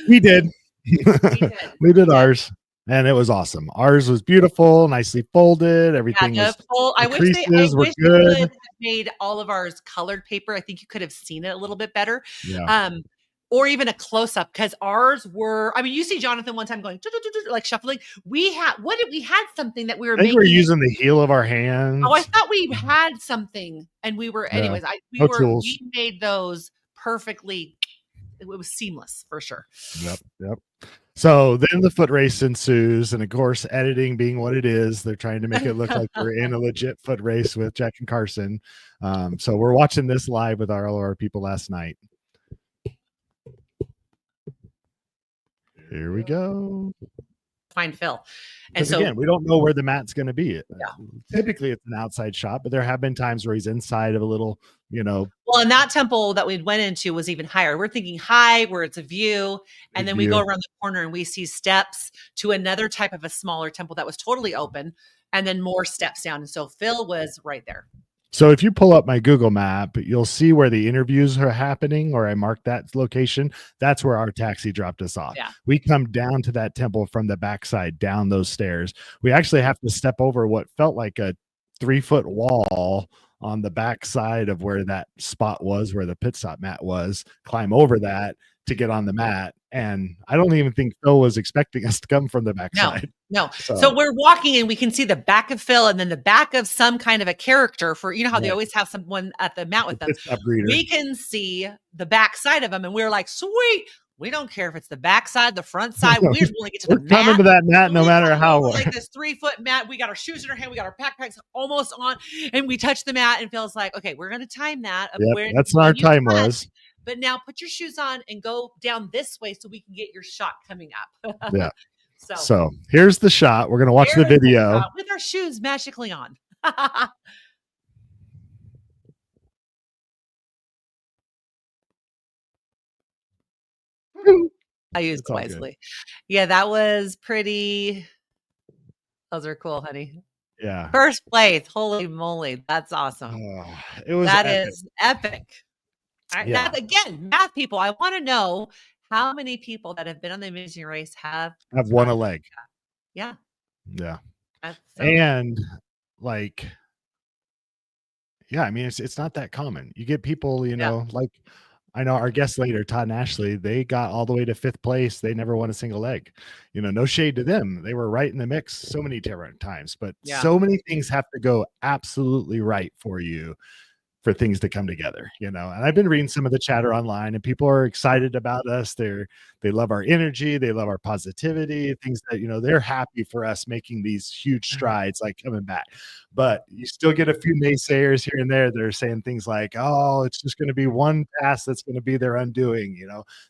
We did. did. We did ours. And it was awesome. Ours was beautiful, nicely folded. Everything was. I wish they could have made all of ours colored paper. I think you could have seen it a little bit better. Yeah. Or even a close up, because ours were. I mean, you see Jonathan one time going like shuffling. We had something that we were. I think we were using the heel of our hands. Oh, I thought we had something, and we were. Anyways, we made those perfectly. It was seamless for sure. Yep. So then the foot race ensues, and of course, editing being what it is, they're trying to make it look like we're in a legit foot race with Jack and Carson. So we're watching this live with all our people last night. Here we go. Find Phil. And so again, we don't know where the mat's going to be. Typically it's an outside shot, but there have been times where he's inside of a little, well, and that temple that we went into was even higher. We're thinking high where it's a view. And then we go around the corner and we see steps to another type of a smaller temple that was totally open, and then more steps down. And so Phil was right there. So if you pull up my Google map, you'll see where the interviews are happening, or I marked that location. That's where our taxi dropped us off. Yeah. We come down to that temple from the backside, down those stairs. We actually have to step over what felt like a 3-foot wall on the backside of where that spot was, where the pit stop mat was, climb over that to get on the mat. And I don't even think Phil was expecting us to come from the backside. No. So we're walking and we can see the back of Phil and then the back of some kind of a character for, how they always have someone at the mat with them. We can see the back side of them and we're like, sweet. We don't care if it's the back side, the front side. We just want to get to the mat. Coming to that mat no matter how. Like this 3-foot mat. We got our shoes in our hand. We got our backpacks almost on. And we touch the mat and Phil's like, okay, we're going to time that. That's what our time was. But now put your shoes on and go down this way so we can get your shot coming up. Yeah. So here's the shot. We're going to watch the video. With our shoes magically on. I used it wisely. Yeah, that was pretty. Those are cool, honey. Yeah. First place. Holy moly. That's awesome. That is epic. Now, again, math people, I want to know how many people that have been on the Amazing Race have won a leg. Yeah. Yeah. And like, I mean, it's not that common. You get people, like I know our guest later, Todd and Ashley, they got all the way to 5th place. They never won a single leg. No shade to them. They were right in the mix so many different times, but so many things have to go absolutely right for you for things to come together, and I've been reading some of the chatter online and people are excited about us. They love our energy. They love our positivity, things that, they're happy for us making these huge strides, like coming back. But you still get a few naysayers here and there that are saying things like, oh, it's just going to be one pass that's going to be their undoing.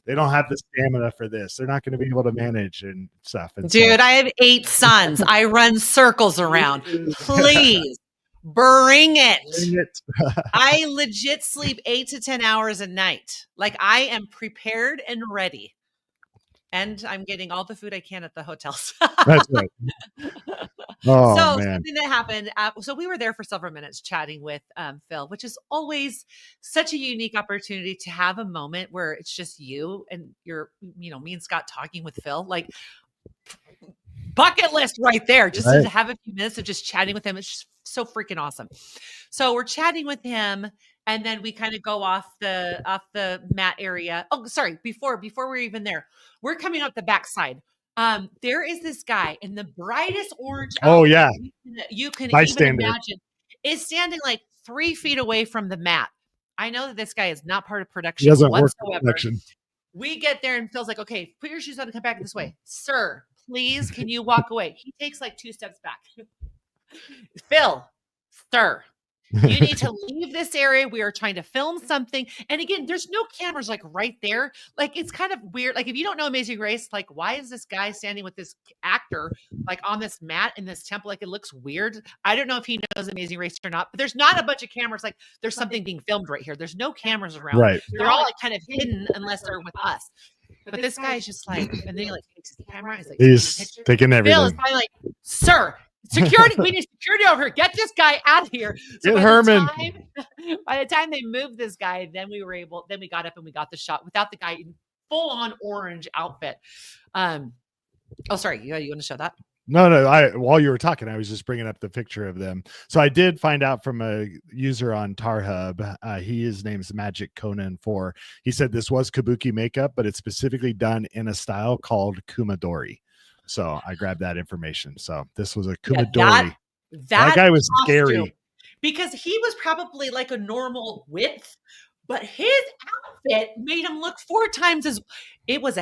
They don't have the stamina for this. They're not going to be able to manage and stuff. And dude, I have 8 sons. I run circles around. Please. Bring it. I legit sleep 8 to 10 hours a night. Like I am prepared and ready. And I'm getting all the food I can at the hotels. That's right. Oh, so man. Something that happened. So we were there for several minutes chatting with Phil, which is always such a unique opportunity to have a moment where it's just you and me and Scott talking with Phil. Like bucket list right there, just to have a few minutes of just chatting with him. It's just so freaking awesome. So we're chatting with him and then we kind of go off the mat area. Oh, sorry. Before we're even there, we're coming up the backside. There is this guy in the brightest orange. Oh yeah. You can even imagine is standing like 3 feet away from the mat. I know that this guy is not part of production. He doesn't whatsoever. work production. We get there and Phil's like, okay, put your shoes on and come back this way. Sir, please, can you walk away? He takes like 2 steps back. Phil, sir, You need to leave this area. We are trying to film something. And again, there's no cameras like right there. Like it's kind of weird. Like if you don't know Amazing Race, like why is this guy standing with this actor like on this mat in this temple? Like it looks weird. I don't know if he knows Amazing Race or not, but there's not a bunch of cameras. Like there's something being filmed right here. There's no cameras around. Right. They're all like kind of hidden unless they're with us. But this guy's just like, and then he like takes his camera. He's like, He's taking everything. Bill is probably like, sir, security, we need security over here. Get this guy out of here. So Get Herman. By the time they moved this guy, then we got up and we got the shot without the guy in full on orange outfit. Oh, sorry. You want to show that? No. While you were talking, I was just bringing up the picture of them. So I did find out from a user on TarHub. His name's Magic Conan 4. He said this was kabuki makeup, but it's specifically done in a style called kumadori. So I grabbed that information. So this was a kumadori. That guy was scary because he was probably like a normal width, but his outfit made him look 4 times as. It was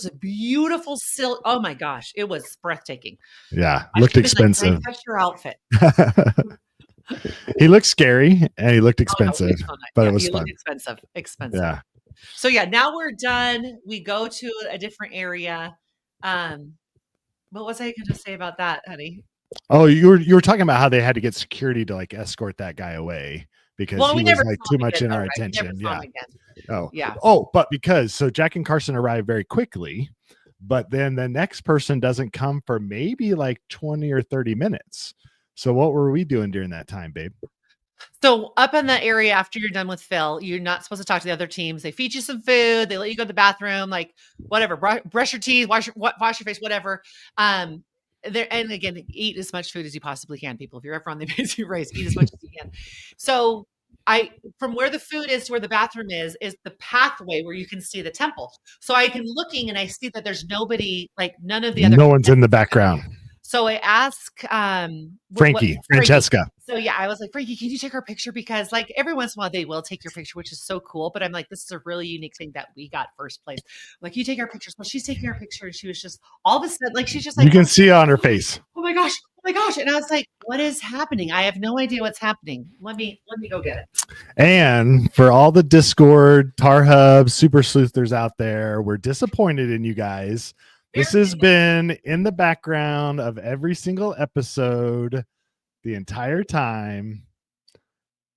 a beautiful silk. Oh my gosh, it was breathtaking. Yeah, looked expensive. Like, touch your outfit. He looked scary and he looked expensive, but it was fun. Expensive. Yeah. So yeah, now we're done. We go to a different area. What was I going to say about that, honey? Oh, you were talking about how they had to get security to like escort that guy away because he was like too much in our attention. Yeah. But because Jack and Carson arrived very quickly, but then the next person doesn't come for maybe like 20 or 30 minutes. So what were we doing during that time, babe? So up in the area after you're done with Phil, you're not supposed to talk to the other teams. They feed you some food. They let you go to the bathroom, like whatever, brush your teeth, wash your face, whatever. And again, eat as much food as you possibly can, people. If you're ever on the Amazing Race, eat as much as you can. So from where the food is to where the bathroom is the pathway where you can see the temple. So I can looking and I see that there's nobody, like none of the other. No one's in the background. So I ask Francesca. So yeah, I was like, Frankie, can you take our picture? Because like every once in a while they will take your picture, which is so cool. But I'm like, this is a really unique thing that we got first place. Like, you take our picture. So she's taking our picture and she was just all of a sudden, like, she's just like, you can see it on her face. Oh my gosh. And I was like, what is happening? I have no idea what's happening. Let me go get it. And for all the Discord, TarHub, super sleuthers out there, we're disappointed in you guys. This has been in the background of every single episode the entire time.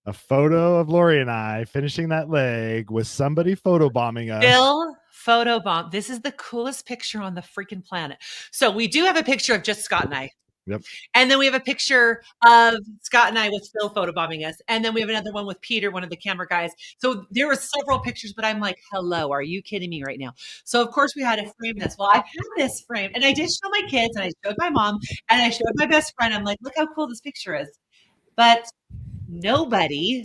A photo of Lori and I finishing that leg with somebody photobombing us. Bill photobomb. This is the coolest picture on the freaking planet. So we do have a picture of just Scott and I. Yep. And then we have a picture of Scott and I with Phil photobombing us. And then we have another one with Peter, one of the camera guys. So there were several pictures, but I'm like, hello, are you kidding me right now? So of course we had to frame this. Well, I had this frame and I did show my kids and I showed my mom and I showed my best friend. I'm like, look how cool this picture is. But nobody.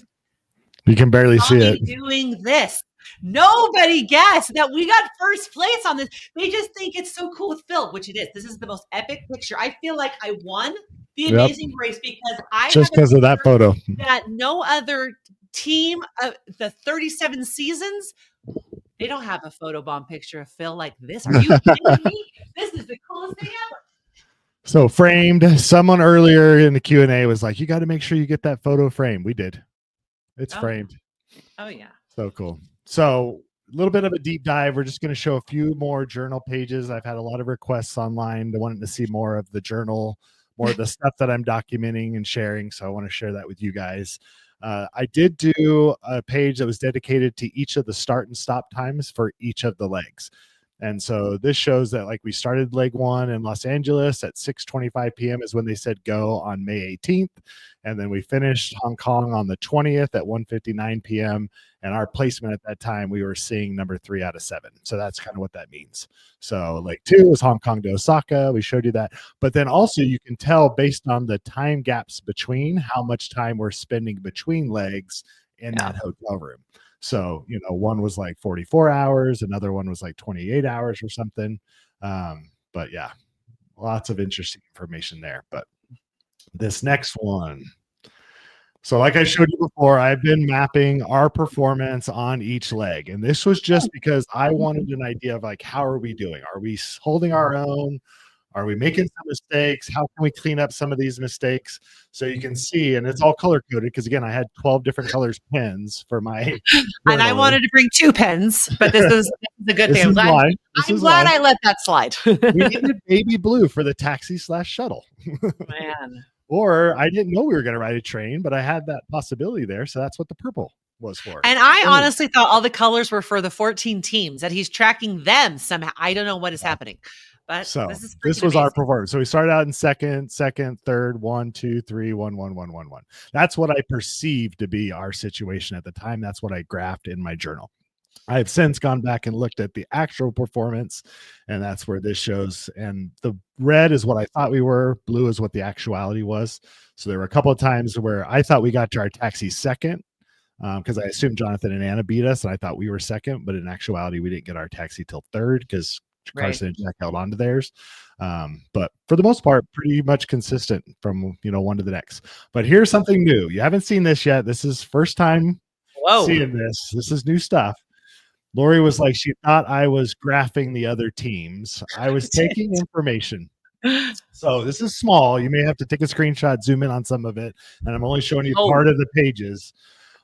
You can barely see it. Doing this. Nobody guessed that we got first place on this. They just think it's so cool with Phil, which it is. This is the most epic picture. I feel like I won the Amazing Race because just because of that photo that no other team of the 37 seasons, they don't have a photobomb picture of Phil like this. Are you kidding me? This is the coolest thing ever. So framed. Someone earlier in the Q&A was like, you got to make sure you get that photo framed. We did. It's framed. Oh yeah. So cool. So a little bit of a deep dive. We're just going to show a few more journal pages. I've had a lot of requests online. They wanted to see more of the journal, more of the stuff that I'm documenting and sharing. So I want to share that with you guys. I did do a page that was dedicated to each of the start and stop times for each of the legs. And so this shows that like we started leg 1 in Los Angeles at 6:25 p.m. is when they said go on May 18th. And then we finished Hong Kong on the 20th at 1:59 p.m. And our placement at that time, we were seeing number 3 out of 7. So that's kind of what that means. So leg 2 was Hong Kong to Osaka. We showed you that. But then also you can tell based on the time gaps between how much time we're spending between legs in that hotel room. So, one was like 44 hours, another one was like 28 hours or something. But yeah, lots of interesting information there. But this next one. So like I showed you before, I've been mapping our performance on each leg. And this was just because I wanted an idea of like, how are we doing? Are we holding our own? Are we making some mistakes? How can we clean up some of these mistakes? So you can see, and it's all color coded because again, I had 12 different colors pens for my And I wanted to bring 2 pens, but this is a good thing. I'm glad I let that slide. We needed baby blue for the taxi/shuttle. Man. Or I didn't know we were going to ride a train, but I had that possibility there. So that's what the purple was for. And I honestly thought all the colors were for the 14 teams, that he's tracking them somehow. I don't know what is happening. But so this was our performance. So we started out in second, third, 1, 2, 3, 1, 1, 1, 1, 1. That's what I perceived to be our situation at the time. That's what I graphed in my journal. I have since gone back and looked at the actual performance, and that's where this shows. And the red is what I thought we were. Blue is what the actuality was. So there were a couple of times where I thought we got to our taxi second because I assumed Jonathan and Anna beat us, and I thought we were second. But in actuality, we didn't get our taxi till third because Carson and Jack held on to theirs. But for the most part, pretty much consistent from one to the next. But here's something new. You haven't seen this yet. This is first time seeing this. This is new stuff. Lori was like, she thought I was graphing the other teams. I was taking information. So this is small. You may have to take a screenshot, zoom in on some of it. And I'm only showing you part of the pages.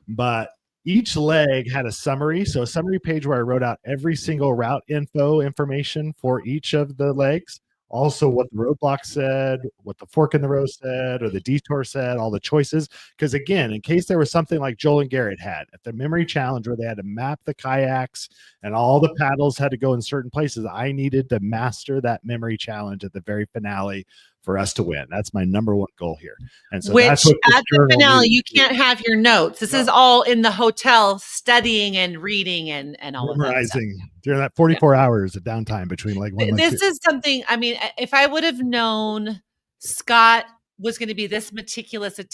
But each leg had a summary. So a summary page where I wrote out every single route information for each of the legs. Also what the roadblock said, what the fork in the road said, or the detour said, all the choices. Because again, in case there was something like Joel and Garrett had at the memory challenge where they had to map the kayaks and all the paddles had to go in certain places, I needed to master that memory challenge at the very finale for us to win. That's my number one goal here. And so that's what at the finale, you can't have your notes. This is all in the hotel, studying and reading and all memorizing of that during that 44 hours of downtime between like one. This is something, I mean, if I would have known Scott was going to be this meticulous at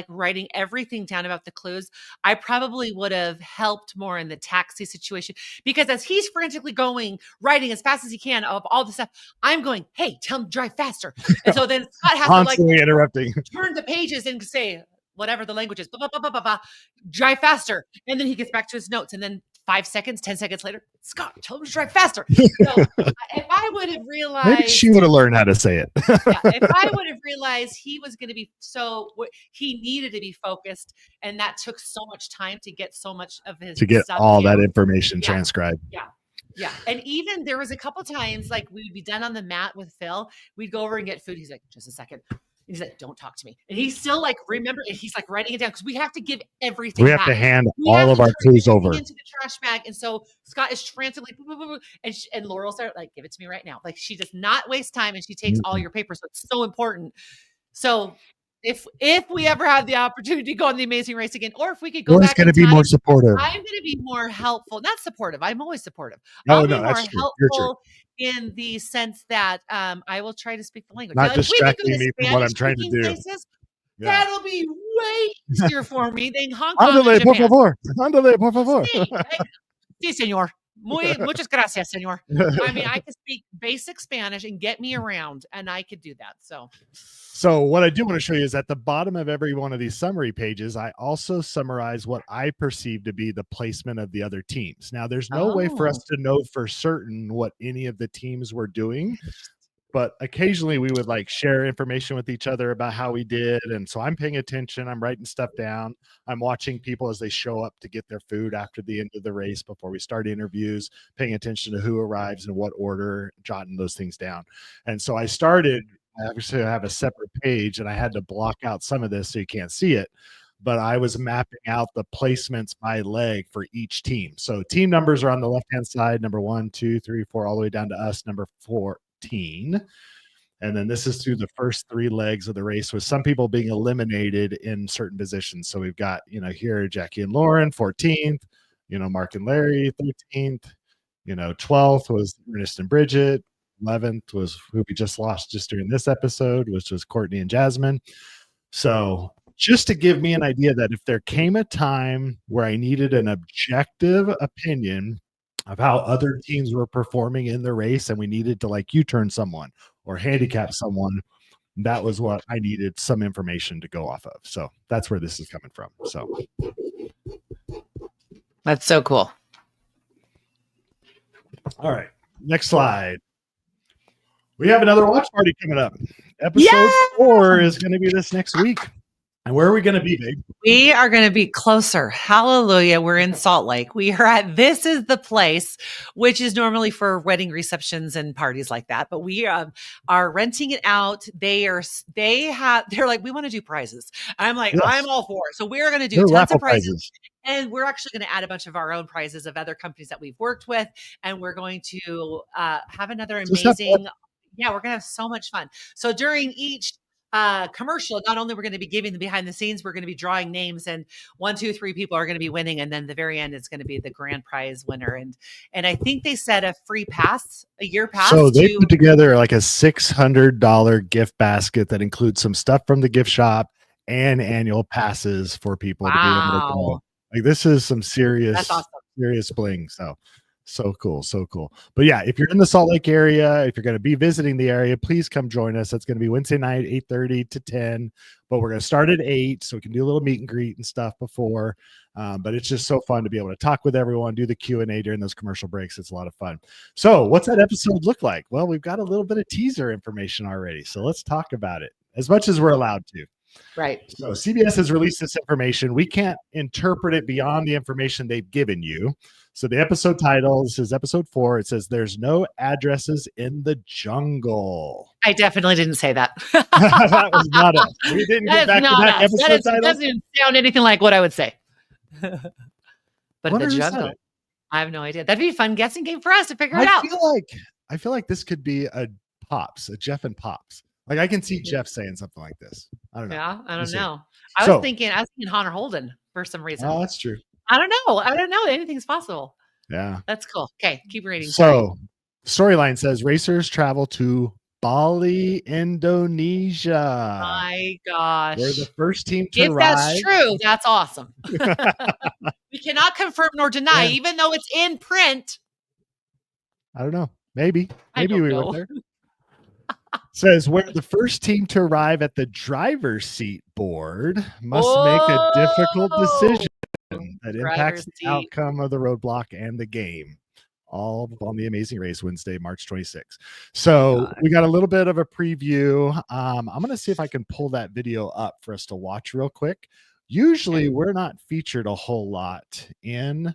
writing everything down about the clues, I probably would have helped more in the taxi situation, because as he's frantically writing as fast as he can of all the stuff, I'm going, hey, tell him to drive faster. And so then Scott has constantly interrupting, turn the pages and say, whatever the language is, blah, blah, blah, blah, blah, drive faster. And then he gets back to his notes. And then 5 seconds, 10 seconds later, Scott, tell him to drive faster. So if I would have realized, maybe she would have learned how to say it. If I would have realized he was going to be he needed to be focused, and that took so much time to get so much of his to get all that information transcribed. Yeah. And even there was a couple times like we'd be done on the mat with Phil, we'd go over and get food. He's like, just a second. He's like, don't talk to me. And he's still remember, and he's writing it down because we have to give everything. We have to hand all of our clues over into the trash bag. And so Scott is frantically, and Laurel started give it to me right now. She does not waste time, and she takes all your papers. So it's so important. So if we ever have the opportunity to go on the Amazing Race again, or if we could go back, going to be more supportive. I'm going to be more helpful. Not supportive. I'm always supportive. I'll be more helpful in the sense that I will try to speak the language. Not distracting me from what I'm trying to do. That'll be way easier for me than Hong Kong. Ándale, por favor. Ándale, por favor. Sí, señor. Muchas gracias, señor. I mean, I could speak basic Spanish and get me around, and I could do that. So what I do want to show you is at the bottom of every one of these summary pages, I also summarize what I perceive to be the placement of the other teams. Now, there's no way for us to know for certain what any of the teams were doing, but occasionally we would share information with each other about how we did. And so I'm paying attention. I'm writing stuff down. I'm watching people as they show up to get their food after the end of the race before we start interviews, paying attention to who arrives in what order, jotting those things down. And so I actually have a separate page, and I had to block out some of this so you can't see it. But I was mapping out the placements by leg for each team. So team numbers are on the left-hand side, number 1, 2, 3, 4, all the way down to us, number 14. And then this is through the first 3 legs of the race, with some people being eliminated in certain positions. So we've got, here Jackie and Lauren, 14th, Mark and Larry, 13th, 12th was Ernest and Bridget, 11th was who we just lost just during this episode, which was Courtney and Jasmine. So just to give me an idea that if there came a time where I needed an objective opinion of how other teams were performing in the race, and we needed to U-turn someone or handicap someone, that was what I needed some information to go off of. So that's where this is coming from. So that's so cool. All right, next slide. We have another watch party coming up. Episode 4 is going to be this next week. And where are we going to be, babe? We are going to be closer. Hallelujah. We're in Salt Lake. We are at This Is the Place, which is normally for wedding receptions and parties like that. But we are renting it out. They're like, we want to do prizes. I'm like, Yes. I'm all for it. So we're going to do They're tons raffle of prizes. And we're actually going to add a bunch of our own prizes of other companies that we've worked with. And we're going to have another amazing, we're going to have so much fun. So during each commercial, not only we're going to be giving the behind the scenes, we're going to be drawing names, and 1, 2, 3 people are going to be winning, and then the very end is going to be the grand prize winner. And I think they said a free pass, a year pass. So they put together like a $600 gift basket that includes some stuff from the gift shop and annual passes for people to be able to go. Like, this is some serious, that's awesome. Serious bling. So cool. But yeah, if you're in the Salt Lake area, if you're going to be visiting the area, please come join us. That's going to be Wednesday night, 8:30 to 10. But we're going to start at 8, so we can do a little meet and greet and stuff before. But it's just so fun to be able to talk with everyone, do the Q&A during those commercial breaks. It's a lot of fun. So what's that episode look like? Well, we've got a little bit of teaser information already. So let's talk about it as much as we're allowed to. Right. So CBS has released this information. We can't interpret it beyond the information they've given you. So the episode title, this is episode 4. It says, "There's no addresses in the jungle." I definitely didn't say that. That was not us. We didn't get back to that episode title. That doesn't sound anything like what I would say. But the jungle, I have no idea. That'd be a fun guessing game for us to figure it out. I feel like this could be a Jeff and Pops. Like, I can see Jeff saying something like this. I don't know. Yeah, I don't know. I was thinking Hunter Holden for some reason. Oh, that's true. I don't know. Anything's possible. Yeah. That's cool. Okay, keep reading. So, storyline says racers travel to Bali, Indonesia. My gosh. We're the first team to arrive. If that's true, that's awesome. We cannot confirm nor deny, even though it's in print. I don't know. Maybe we went there. Says we're the first team to arrive at the driver's seat board must make a difficult decision that impacts the outcome of the roadblock and the game. All on The Amazing Race, Wednesday, March 26th. So we got a little bit of a preview. I'm going to see if I can pull that video up for us to watch real quick. Usually we're not featured a whole lot in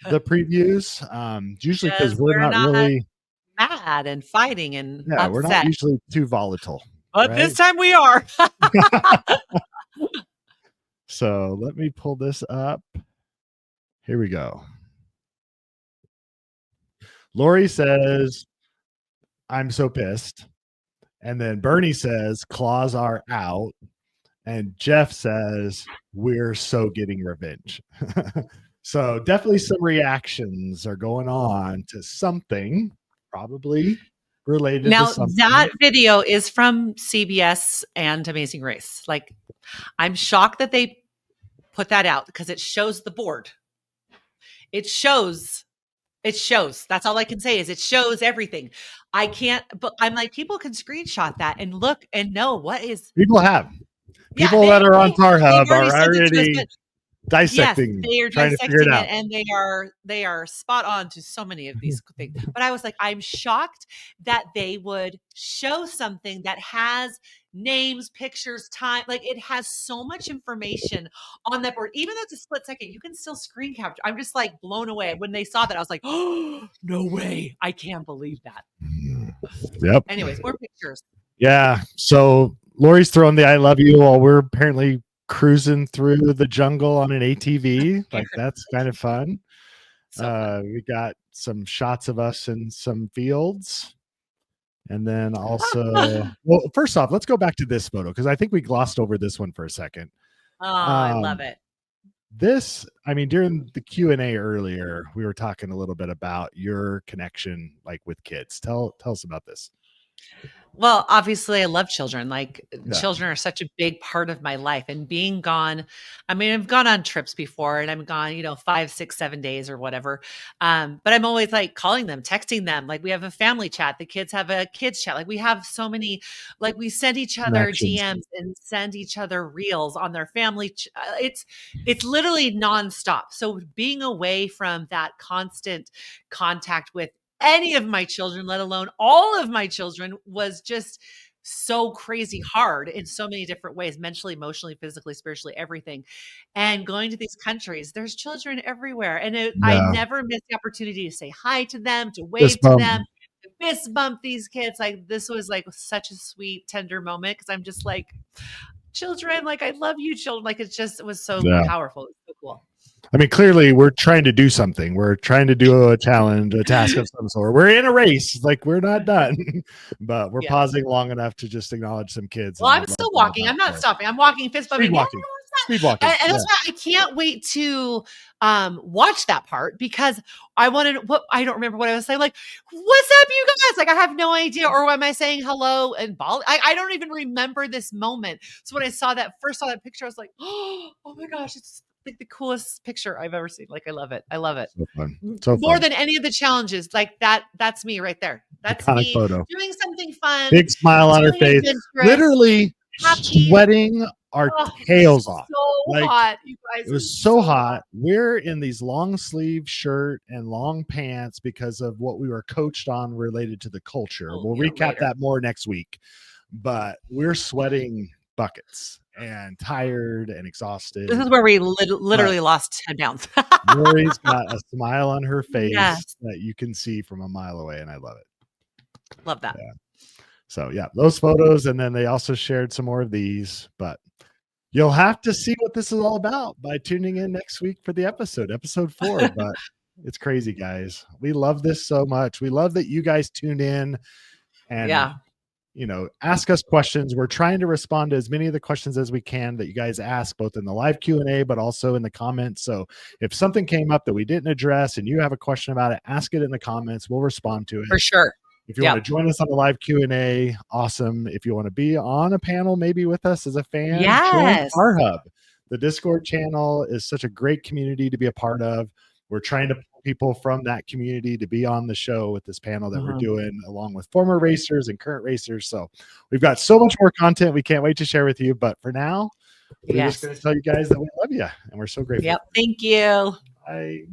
the previews. Usually because we're not really mad and fighting and upset. We're not usually too volatile. But this time we are. So let me pull this up. Here we go. Lori says, "I'm so pissed." And then Bernie says, "Claws are out." And Jeff says, "We're so getting revenge." So definitely some reactions are going on to something, probably related to something. Now, that video is from CBS and Amazing Race. Like, I'm shocked that they put that out because it shows the board. It shows. That's all I can say is it shows everything. I can't, but I'm like, people can screenshot that and look and know what is. People have. People that are on Tar Hub are already dissecting, they are trying to figure it out. And they are spot on to so many of these things. But I was like, I'm shocked that they would show something that has names, pictures, time. Like, it has so much information on that board. Even though it's a split second, you can still screen capture. I'm just like blown away. When they saw that, I was like, oh, no way. I can't believe that. Yep. Anyways, more pictures. Yeah. So Lori's throwing the "I love you" while we're apparently cruising through the jungle on an ATV. Like, that's kind of fun. We got some shots of us in some fields. And then also, well, first off, let's go back to this photo because I think we glossed over this one for a second. Oh, I love it. This, I mean, during the Q&A earlier, we were talking a little bit about your connection, like, with kids. Tell us about this. Well, obviously I love children. Like, children are such a big part of my life, and being gone. I mean, I've gone on trips before and I'm gone, 5, 6, 7 days or whatever. But I'm always like calling them, texting them. Like, we have a family chat. The kids have a kids chat. Like, we have so many, like, we send each other DMs and send each other reels on their family. It's literally nonstop. So being away from that constant contact with any of my children, let alone all of my children, was just so crazy hard in so many different ways, mentally, emotionally, physically, spiritually, everything. And going to these countries, there's children everywhere. And I Yeah. never missed the opportunity to say hi to them, to Fist wave to bump. them, to fist bump these kids. Like, this was like such a sweet, tender moment, because I'm just like, children, like, I love you, children. Like, it was so Yeah. powerful. It's so cool. I mean, clearly we're trying to do something. We're trying to do a challenge, a task of some sort. We're in a race. Like, we're not done, but we're pausing long enough to just acknowledge some kids. Well, I'm still walking. I'm not stopping. I'm walking, fist bumping. Speedwalking. And that's why I can't wait to watch that part, because I don't remember what I was saying. Like, what's up, you guys? Like, I have no idea. Or am I saying hello and ball? I don't even remember this moment. So when I saw that picture, I was like, oh my gosh, it's like the coolest picture I've ever seen. Like, I love it. I love it. So fun. So more fun. than any of the challenges. Like, that's me right there. That's Iconic me photo. doing something fun. Big smile on her face. Literally happy, sweating our tails off. So hot, you guys. It was so hot. We're in these long sleeve shirt and long pants because of what we were coached on related to the culture. We'll recap that more next week. But we're sweating buckets and tired and exhausted. This is where we literally lost 10 pounds. Lori's got a smile on her face that you can see from a mile away, and I love it. Love that. Yeah. So yeah, those photos, and then they also shared some more of these, but you'll have to see what this is all about by tuning in next week for the episode 4. But it's crazy, guys. We love this so much. We love that you guys tune in and ask us questions. We're trying to respond to as many of the questions as we can that you guys ask, both in the live Q&A, but also in the comments. So if something came up that we didn't address and you have a question about it, ask it in the comments. We'll respond to it. For sure. If you want to join us on the live Q&A, awesome. If you want to be on a panel, maybe with us as a fan, join our hub. The Discord channel is such a great community to be a part of. We're trying to pull people from that community to be on the show with this panel that we're doing, along with former racers and current racers. So we've got so much more content we can't wait to share with you. But for now, we're just going to tell you guys that we love you and we're so grateful. Yep. Thank you. Bye.